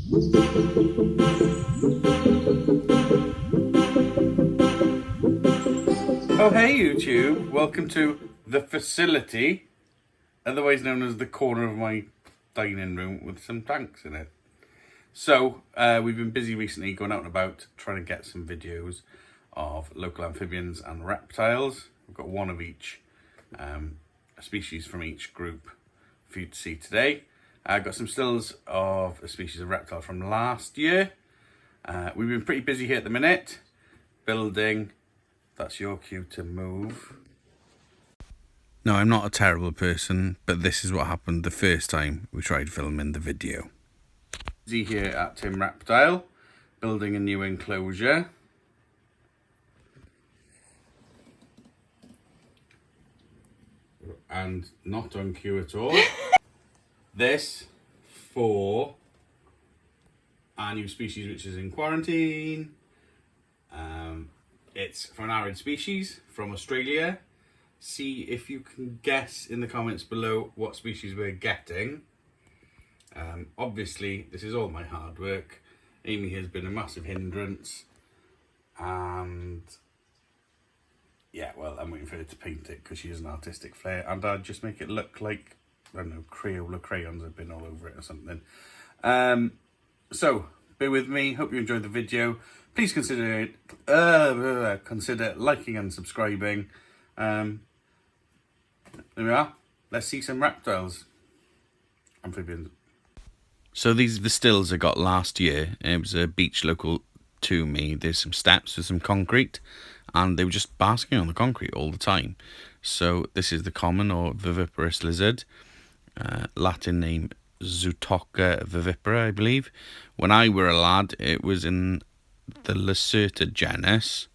Oh hey YouTube, welcome to the facility, otherwise known as the corner of my dining room with some tanks in it. So we've been busy recently going out and about trying to get some videos of local amphibians and reptiles. We've got one of each, a species from each group for you to see today. I've got some stills of a species of reptile from last year. We've been pretty busy here at the minute, building. That's your cue to move. No, I'm not a terrible person, but this is what happened the first time we tried filming the video. Busy here at Tim Reptile, building a new enclosure. And not on cue at all. This for our new species which is in quarantine. It's for an arid species from Australia. See if you can guess in the comments below what species we're getting. Obviously, this is all my hard work. Amy has been a massive hindrance. And yeah, well, I'm waiting for her to paint it because she has an artistic flair. And I'd just make it look like, I don't know, Crayola crayons have been all over it or something. So, bear with me. Hope you enjoyed the video. Please consider liking and subscribing. There we are. Let's see some reptiles. Amphibians. So these are the stills I got last year. It was a beach local to me. There's some steps with some concrete, and they were just basking on the concrete all the time. So this is the common or viviporous lizard. Latin name Zootoca vivipara, I believe. When I were a lad, it was in the Lacerta genus,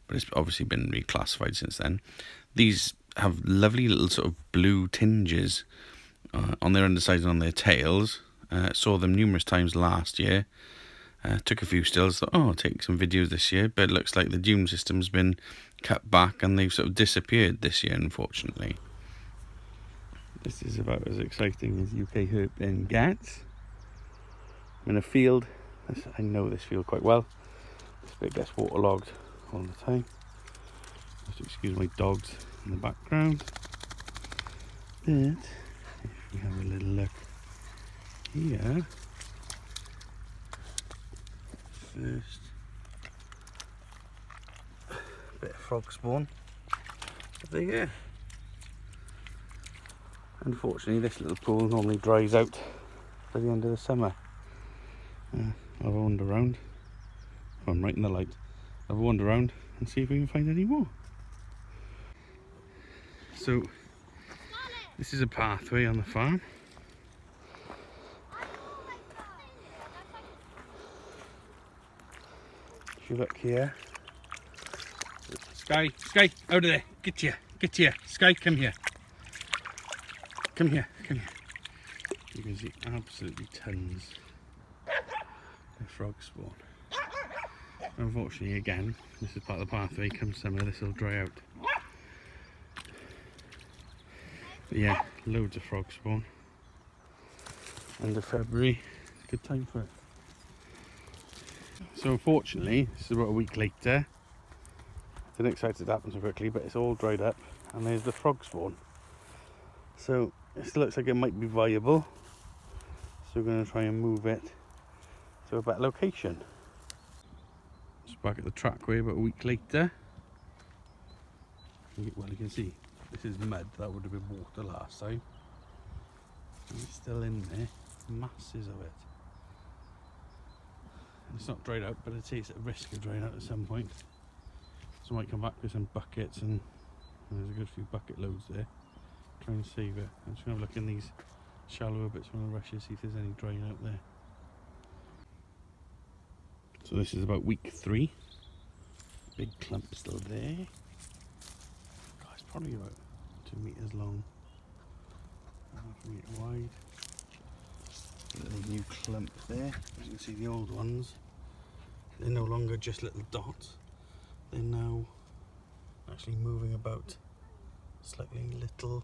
but it's obviously been reclassified since then. These have lovely little sort of blue tinges on their undersides and on their tails. Saw them numerous times last year. Took a few stills, thought, oh, I'll take some videos this year, but it looks like the dune system's been cut back and they've sort of disappeared this year, unfortunately. This is about as exciting as UK herping gets. I'm in a field. I know this field quite well. This bit gets waterlogged all the time. Just excuse my dogs in the background. But if we have a little look here, first bit of frog spawn. There you go. Unfortunately, this little pool normally dries out by the end of the summer. I'll wander around. Oh, I'm right in the light. I'll wander around and see if we can find any more. So, this is a pathway on the farm. If you look here, Sky, out of there! Get here! Sky, come here! Come here! You can see absolutely tons of frog spawn. Unfortunately, again, this is part of the pathway. Come summer, this will dry out. But yeah, loads of frog spawn. End of February, good time for it. So unfortunately, this is about a week later. Didn't expect it to happen so quickly, but it's all dried up, and there's the frog spawn. So it still looks like it might be viable. So we're going to try and move it to a better location. Just back at the trackway about a week later. Well, you can see this is mud. That would have been water last time. And it's still in there, masses of it. And it's not dried out, but I'd say it's at risk of drying out at some point. So I might come back with some buckets, and there's a good few bucket loads there. Try and save it. I'm just going to have a look in these shallower bits from the rushes, see if there's any drying out there. So this is about week 3. Big clump still there. God, it's probably about 2 meters long, 1.5 meter wide. A little new clump there. As you can see, the old ones, they're no longer just little dots. They're now actually moving about slightly little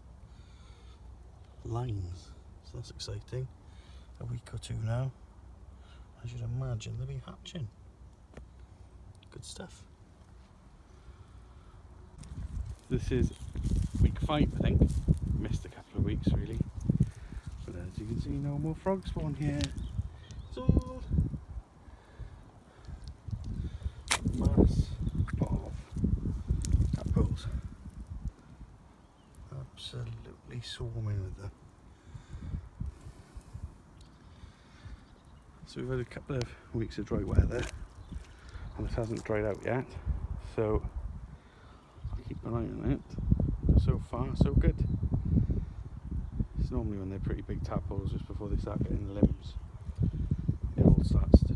lines. So that's exciting. A week or two now. should imagine they'll be hatching. Good stuff. This is week 5, I think. Missed a couple of weeks really. But as you can see, no more frog spawn here. It's all mass of tadpoles. Absolutely swarming with them. So we've had a couple of weeks of dry weather and it hasn't dried out yet, so I'll keep an eye on it. But so far so good. It's normally when they're pretty big tadpoles, just before they start getting limbs, it all starts to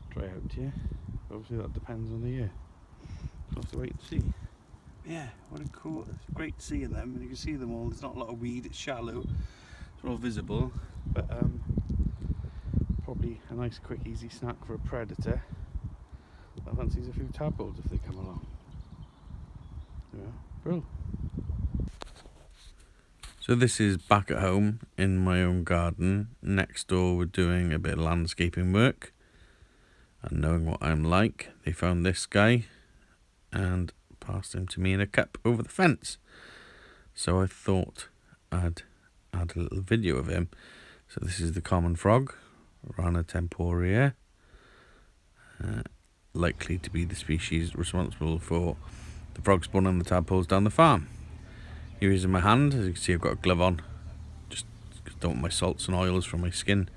dry out here. Obviously that depends on the year, so we'll have to wait and see. Yeah, what a cool, it's great seeing them, and you can see them all. There's not a lot of weed, it's shallow, it's all visible, but probably a nice quick easy snack for a predator that fancies a few tadpoles if they come along. Yeah, cool. So this is back at home in my own garden. Next door we're doing a bit of landscaping work, and knowing what I'm like, they found this guy and passed him to me in a cup over the fence. So I thought I'd add a little video of him. So this is the common frog, Rana temporea, likely to be the species responsible for the frog spawn and the tadpoles down the farm. Here he is in my hand. As you can see, I've got a glove on, just don't want my salts and oils from my skin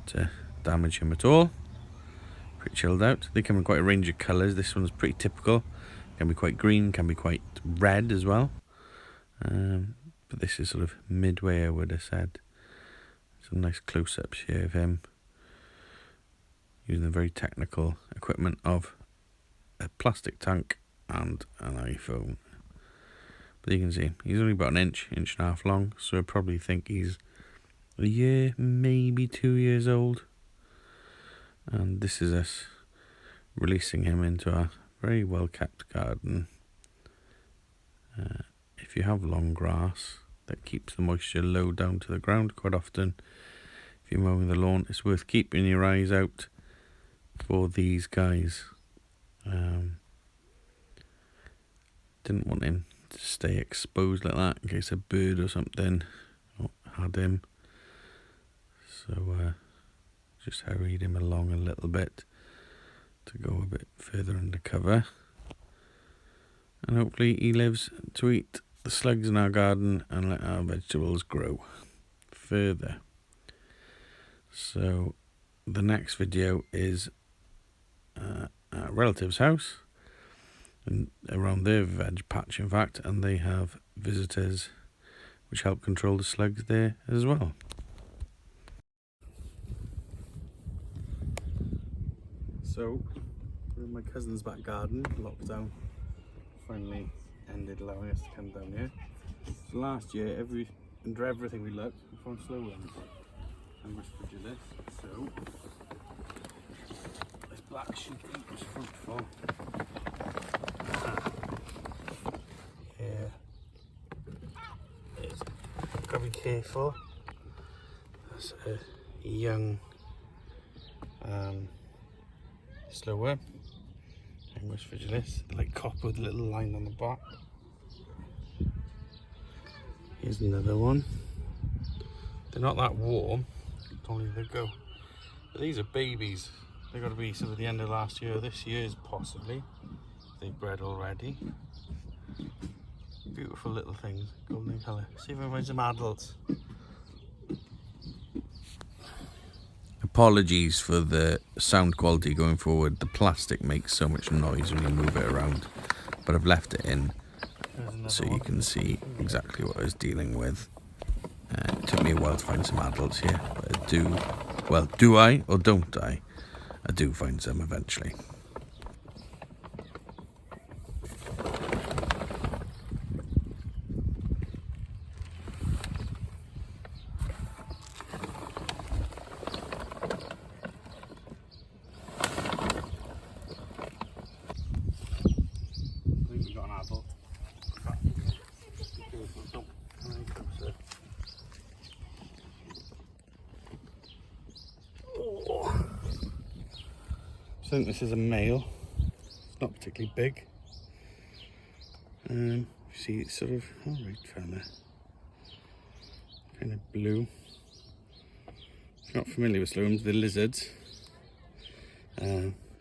to damage him at all. Pretty chilled out. They come in quite a range of colours. This one's pretty typical, can be quite green, can be quite red as well, but this is sort of midway, I would have said. Some nice close-ups here of him using the very technical equipment of a plastic tank and an iPhone. But you can see he's only about an inch and a half long, so I probably think he's a year, maybe 2 years old. And this is us releasing him into our very well kept garden. If you have long grass that keeps the moisture low down to the ground, quite often if you're mowing the lawn, it's worth keeping your eyes out for these guys. Didn't want him to stay exposed like that in case a bird or something had him, so just hurried him along a little bit to go a bit further undercover, and hopefully he lives to eat the slugs in our garden and let our vegetables grow further. So the next video is at a relative's house and around their veg patch, in fact, and they have visitors which help control the slugs there as well. So we're in my cousin's back garden. Lockdown finally ended, allowing us to come down here. So last year, under everything we looked, we found slow ones and this. So this black sheep was fruitful. Yeah, gotta be careful. That's a young slower. English vigilis, like copper with a little line on the back. Here's another one. They're not that warm, don't leave them go. But these are babies. They've got to be sort of the end of last year, this year's possibly. They've bred already. Beautiful little things, golden colour. See if I can find some adults. Apologies for the sound quality going forward. The plastic makes so much noise when you move it around, but I've left it in so you can see exactly what I was dealing with. It took me a while to find some adults here, but I do, well, do I or don't I? I do find some eventually. think this is a male. It's not particularly big. You see it's sort of, oh right fella, kind of blue. If you're not familiar with saloons, they're lizards.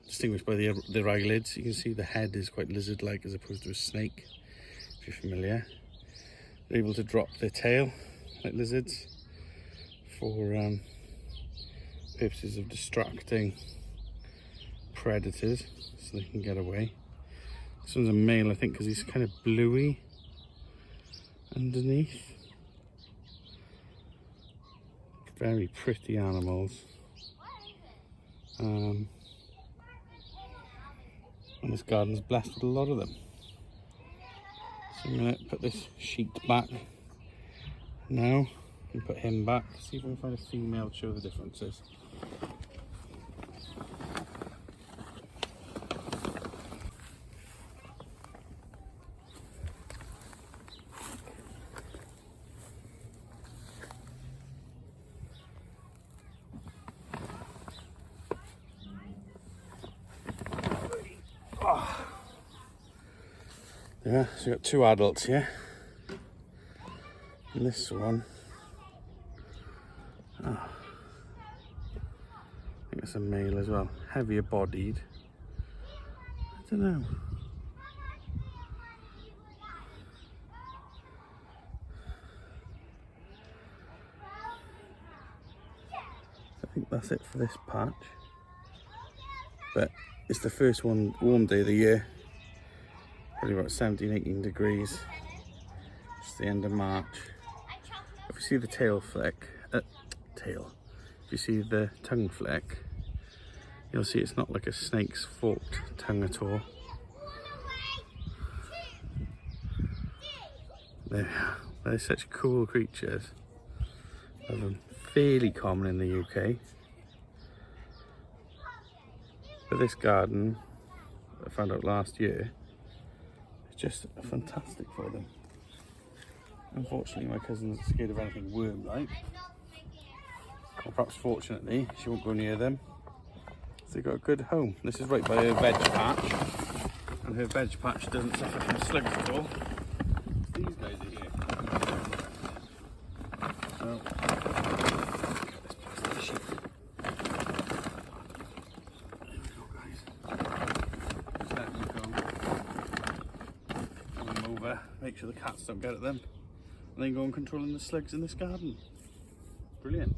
Distinguished by their eyelids. You can see the head is quite lizard-like as opposed to a snake, if you're familiar. They're able to drop their tail like lizards for purposes of distracting predators so they can get away. This one's a male, I think, because he's kind of bluey underneath. Very pretty animals. And this garden's blessed with a lot of them. So I'm going to put this sheet back now and put him back. See if I can find a female to show the differences. Yeah, so we've got two adults here. And this one, I think it's a male as well, heavier bodied. I don't know. I think that's it for this patch. But it's the first warm day of the year. Probably about 17, 18 degrees. It's the end of March. If you see the tail flick, if you see the tongue flick, you'll see it's not like a snake's forked tongue at all. They're such cool creatures. They're fairly common in the UK. But this garden, I found out last year, is just fantastic for them. Unfortunately, my cousin's scared of anything worm-like. Or perhaps fortunately, she won't go near them. So they've got a good home. This is right by her veg patch. And her veg patch doesn't suffer from slugs at all. These guys are here. So, this plastic sheet. There we go, guys. Just let them go. Pull them over, make sure the cats don't get at them. And then go on controlling the slugs in this garden. Brilliant.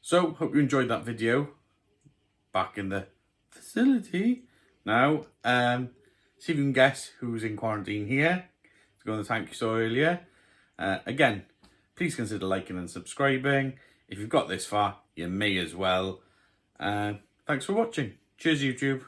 So, hope you enjoyed that video. Back in the facility. Now, see if you can guess who's in quarantine here. To go on the tank you saw earlier. Again, please consider liking and subscribing. If you've got this far, you may as well. Thanks for watching. Cheers, YouTube.